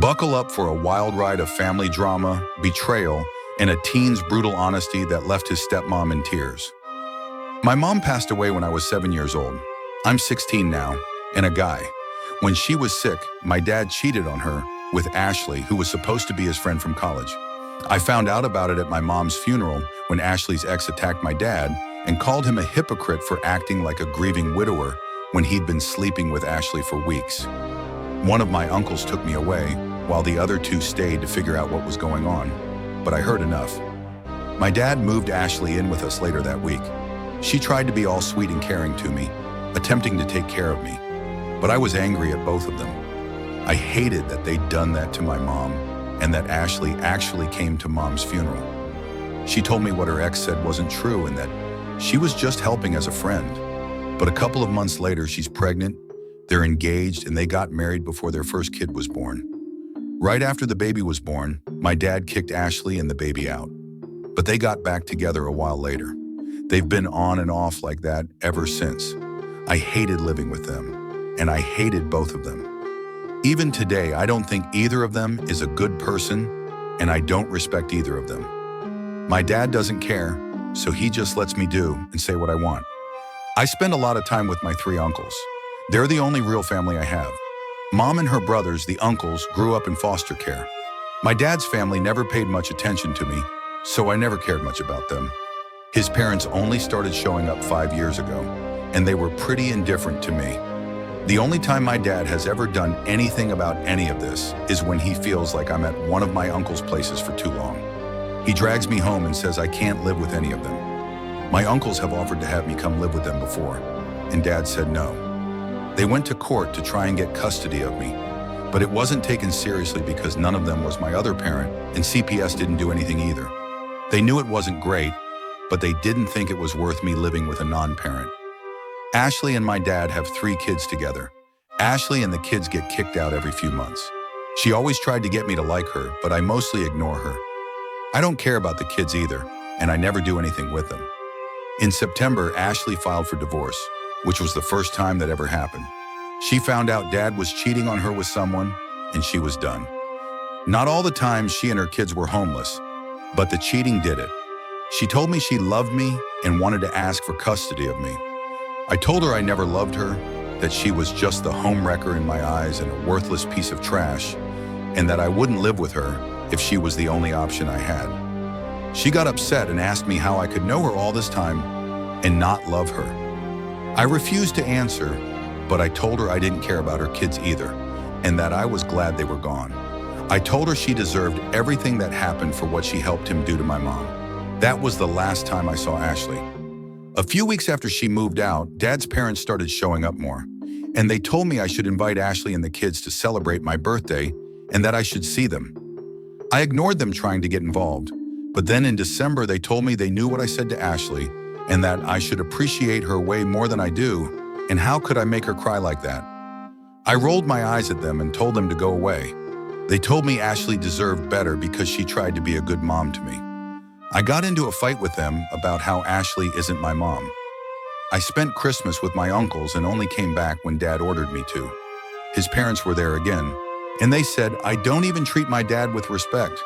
Buckle up for a wild ride of family drama, betrayal, and a teen's brutal honesty that left his stepmom in tears. My mom passed away when I was 7 years old. I'm 16 now, and a guy. When she was sick, my dad cheated on her with Ashley, who was supposed to be his friend from college. I found out about it at my mom's funeral when Ashley's ex attacked my dad and called him a hypocrite for acting like a grieving widower when he'd been sleeping with Ashley for weeks. One of my uncles took me away, while the other two stayed to figure out what was going on, but I heard enough. My dad moved Ashley in with us later that week. She tried to be all sweet and caring to me, attempting to take care of me, but I was angry at both of them. I hated that they'd done that to my mom and that Ashley actually came to mom's funeral. She told me what her ex said wasn't true and that she was just helping as a friend. But a couple of months later, she's pregnant, they're engaged, and they got married before their first kid was born. Right after the baby was born, my dad kicked Ashley and the baby out. But they got back together a while later. They've been on and off like that ever since. I hated living with them, and I hated both of them. Even today, I don't think either of them is a good person, and I don't respect either of them. My dad doesn't care, so he just lets me do and say what I want. I spend a lot of time with my 3 uncles. They're the only real family I have. Mom and her brothers, the uncles, grew up in foster care. My dad's family never paid much attention to me, so I never cared much about them. His parents only started showing up 5 years ago, and they were pretty indifferent to me. The only time my dad has ever done anything about any of this is when he feels like I'm at one of my uncle's places for too long. He drags me home and says I can't live with any of them. My uncles have offered to have me come live with them before, and Dad said no. They went to court to try and get custody of me, but it wasn't taken seriously because none of them was my other parent, and CPS didn't do anything either. They knew it wasn't great, but they didn't think it was worth me living with a non-parent. Ashley and my dad have 3 kids together. Ashley and the kids get kicked out every few months. She always tried to get me to like her, but I mostly ignore her. I don't care about the kids either, and I never do anything with them. In September, Ashley filed for divorce, which was the first time that ever happened. She found out Dad was cheating on her with someone, and she was done. Not all the time she and her kids were homeless, but the cheating did it. She told me she loved me and wanted to ask for custody of me. I told her I never loved her, that she was just the homewrecker in my eyes and a worthless piece of trash, and that I wouldn't live with her if she was the only option I had. She got upset and asked me how I could know her all this time and not love her. I refused to answer, but I told her I didn't care about her kids either, and that I was glad they were gone. I told her she deserved everything that happened for what she helped him do to my mom. That was the last time I saw Ashley. A few weeks after she moved out, Dad's parents started showing up more, and they told me I should invite Ashley and the kids to celebrate my birthday and that I should see them. I ignored them trying to get involved, but then in December they told me they knew what I said to Ashley and that I should appreciate her way more than I do, and how could I make her cry like that? I rolled my eyes at them and told them to go away. They told me Ashley deserved better because she tried to be a good mom to me. I got into a fight with them about how Ashley isn't my mom. I spent Christmas with my uncles and only came back when Dad ordered me to. His parents were there again, and they said I don't even treat my dad with respect.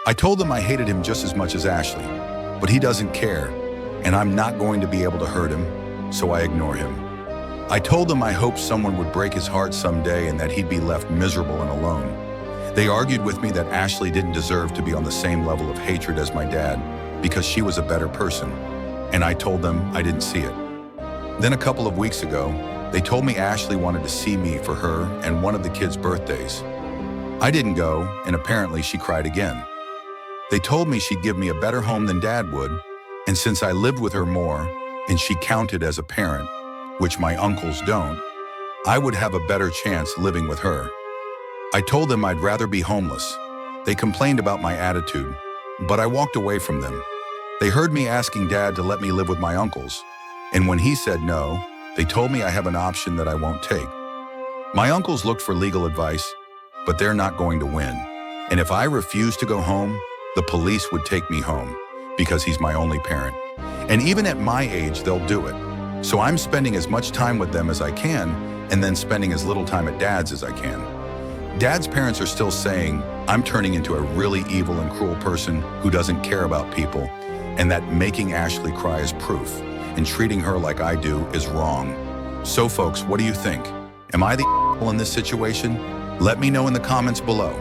I told them I hated him just as much as Ashley, but he doesn't care, and I'm not going to be able to hurt him, so I ignore him. I told them I hoped someone would break his heart someday and that he'd be left miserable and alone. They argued with me that Ashley didn't deserve to be on the same level of hatred as my dad because she was a better person, and I told them I didn't see it. Then a couple of weeks ago, they told me Ashley wanted to see me for her and one of the kids' birthdays. I didn't go, and apparently she cried again. They told me she'd give me a better home than Dad would, and since I lived with her more, and she counted as a parent, which my uncles don't, I would have a better chance living with her. I told them I'd rather be homeless. They complained about my attitude, but I walked away from them. They heard me asking Dad to let me live with my uncles, and when he said no, they told me I have an option that I won't take. My uncles looked for legal advice, but they're not going to win. And if I refuse to go home, the police would take me home because he's my only parent. And even at my age, they'll do it. So I'm spending as much time with them as I can and then spending as little time at Dad's as I can. Dad's parents are still saying, I'm turning into a really evil and cruel person who doesn't care about people, and that making Ashley cry is proof, and treating her like I do is wrong. So folks, what do you think? Am I the in this situation? Let me know in the comments below.